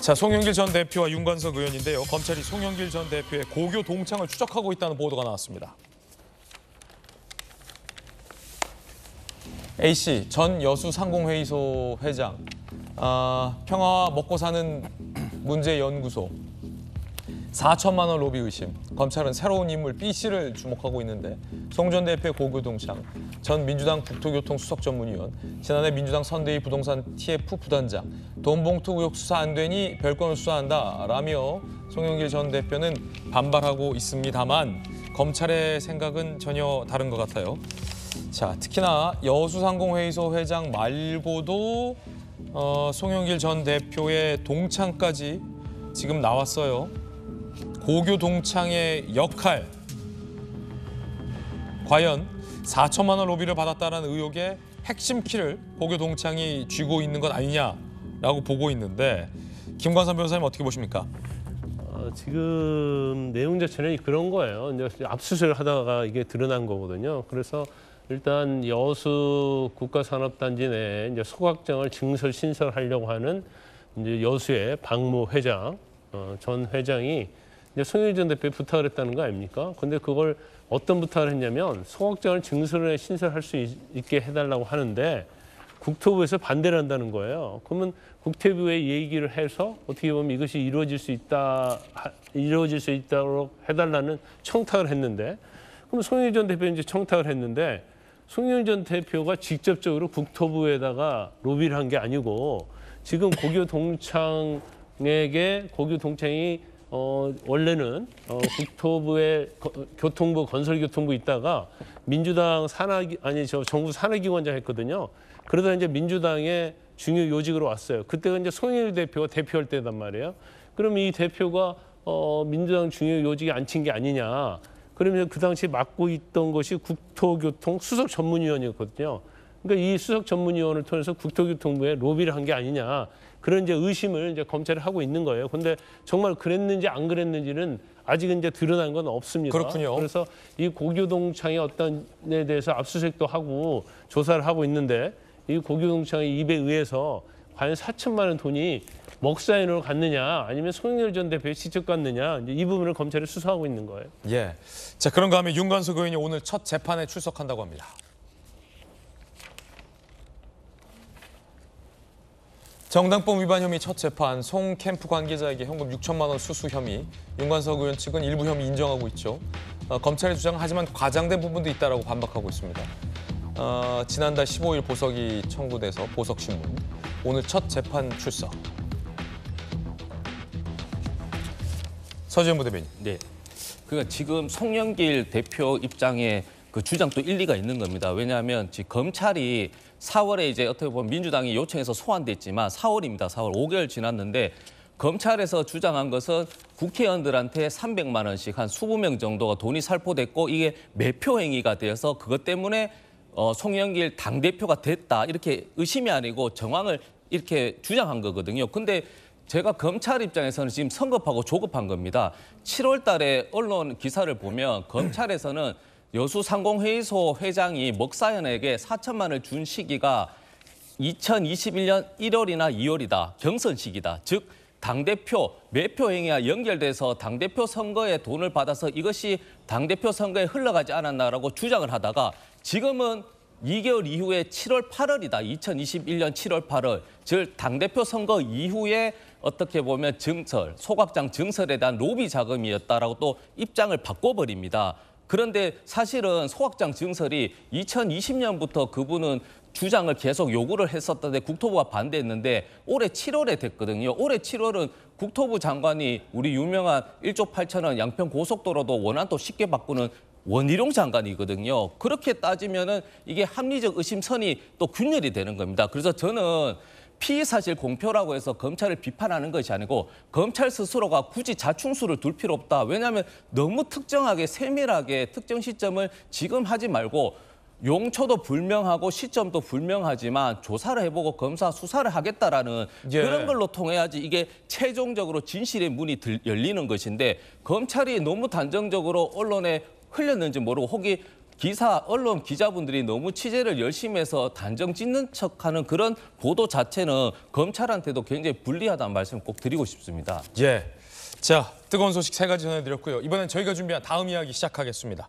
자, 송영길 전 대표와 윤관석 의원인데요. 검찰이 송영길 전 대표의 고교 동창을 추적하고 있다는 보도가 나왔습니다. A씨, 전 여수상공회의소 회장, 평화와 먹고 사는 문제연구소, 4천만 원 로비 의심. 검찰은 새로운 인물 B씨를 주목하고 있는데 송 전 대표의 고교 동창, 전 민주당 국토교통 수석 전문위원, 지난해 민주당 선대위 부동산 TF 부단장, 돈봉투 의혹 수사 안 되니 별건을 수사한다라며 송영길 전 대표는 반발하고 있습니다만 검찰의 생각은 전혀 다른 것 같아요. 자, 특히나 여수상공회의소 회장 말고도 송영길 전 대표의 동창까지 지금 나왔어요. 고교 동창의 역할, 과연 4천만 원 로비를 받았다는 의혹의 핵심 키를 고교 동창이 쥐고 있는 것 아니냐라고 보고 있는데 김관선 변호사님 어떻게 보십니까? 지금 내용 자체는 그런 거예요. 이제 압수수색을 하다가 이게 드러난 거거든요. 그래서 일단 여수 국가산업단지 내에 이제 소각장을 증설 신설하려고 하는 이제 여수의 박모 회장 전 회장이 이제 송영길 전 대표에 부탁을 했다는 거 아닙니까? 근데 그걸 어떤 부탁을 했냐면 소각장을 증설해 신설할 수 있게 해달라고 하는데 국토부에서 반대를 한다는 거예요. 그러면 국토부에 얘기를 해서 어떻게 보면 이것이 이루어질 수 있도록 해달라는 청탁을 했는데, 그럼 송영길 전 대표는 이제 청탁을 했는데 송영길 전 대표가 직접적으로 국토부에다가 로비를 한 게 아니고 지금 고교 동창이 원래는 국토부의 교통부 건설교통부 있다가 민주당 정부 산하기관장 했거든요. 그러다 이제 민주당의 중요 요직으로 왔어요. 그때가 이제 송영길 대표가 대표할 때단 말이에요. 그럼 이 대표가 민주당 중요 요직에 앉힌 게 아니냐. 그러면 그 당시 맡고 있던 것이 국토교통 수석 전문위원이었거든요. 그러니까 이 수석 전문위원을 통해서 국토교통부에 로비를 한 게 아니냐. 그런 이제 의심을 이제 검찰이 하고 있는 거예요. 근데 정말 그랬는지 안 그랬는지는 아직은 이제 드러난 건 없습니다. 그렇군요. 그래서 이 고교동창의 어떤 에 대해서 압수수색도 하고 조사를 하고 있는데 이 고교동창의 입에 의해서 과연 4천만 원 돈이 먹사인으로 갔느냐 아니면 송영길 전 대표에 직접 갔느냐 이제 이 부분을 검찰이 수사하고 있는 거예요. 예. 자, 그런가 하면 윤관석 의원이 오늘 첫 재판에 출석한다고 합니다. 정당법 위반 혐의 첫 재판, 송 캠프 관계자에게 현금 6천만 원 수수 혐의, 윤관석 의원 측은 일부 혐의 인정하고 있죠. 검찰의 주장은 하지만 과장된 부분도 있다라고 반박하고 있습니다. 지난달 15일 보석이 청구돼서 보석신문, 오늘 첫 재판 출석. 서지현 부대변인. 네, 그러니까 지금 송영길 대표 입장에 그 주장도 일리가 있는 겁니다. 왜냐하면 지금 검찰이 4월에 이제 어떻게 보면 민주당이 요청해서 소환됐지만 4월입니다. 4월 5개월 지났는데 검찰에서 주장한 것은 국회의원들한테 300만 원씩 한 20명 정도가 돈이 살포됐고 이게 매표 행위가 되어서 그것 때문에 송영길 당대표가 됐다 이렇게 의심이 아니고 정황을 이렇게 주장한 거거든요. 근데 제가 검찰 입장에서는 지금 성급하고 조급한 겁니다. 7월 달에 언론 기사를 보면 검찰에서는 여수상공회의소 회장이 먹사연에게 4천만 원을 준 시기가 2021년 1월이나 2월이다. 경선 시기다. 즉 당대표 매표 행위와 연결돼서 당대표 선거에 돈을 받아서 이것이 당대표 선거에 흘러가지 않았나라고 주장을 하다가 지금은 2개월 이후에 7월 8월이다. 2021년 7월 8월. 즉 당대표 선거 이후에 어떻게 보면 증설, 소각장 증설에 대한 로비 자금이었다라고 또 입장을 바꿔버립니다. 그런데 사실은 소각장 증설이 2020년부터 그분은 주장을 계속 요구를 했었던데 국토부가 반대했는데 올해 7월에 됐거든요. 올해 7월은 국토부 장관이 우리 유명한 1조 8천원 양평 고속도로도 원안도 쉽게 바꾸는 원희룡 장관이거든요. 그렇게 따지면은 이게 합리적 의심선이 또 균열이 되는 겁니다. 그래서 저는 피의사실 공표라고 해서 검찰을 비판하는 것이 아니고 검찰 스스로가 굳이 자충수를 둘 필요 없다. 왜냐하면 너무 특정하게 세밀하게 특정 시점을 지금 하지 말고 용처도 불명하고 시점도 불명하지만 조사를 해보고 검사 수사를 하겠다라는 그런 걸로 통해야지 이게 최종적으로 진실의 문이 열리는 것인데 검찰이 너무 단정적으로 언론에 흘렸는지 모르고 혹이 기사, 언론 기자분들이 너무 취재를 열심히 해서 단정 짓는 척하는 그런 보도 자체는 검찰한테도 굉장히 불리하다는 말씀을 꼭 드리고 싶습니다. 예. 자, 뜨거운 소식 3가지 전해드렸고요. 이번엔 저희가 준비한 다음 이야기 시작하겠습니다.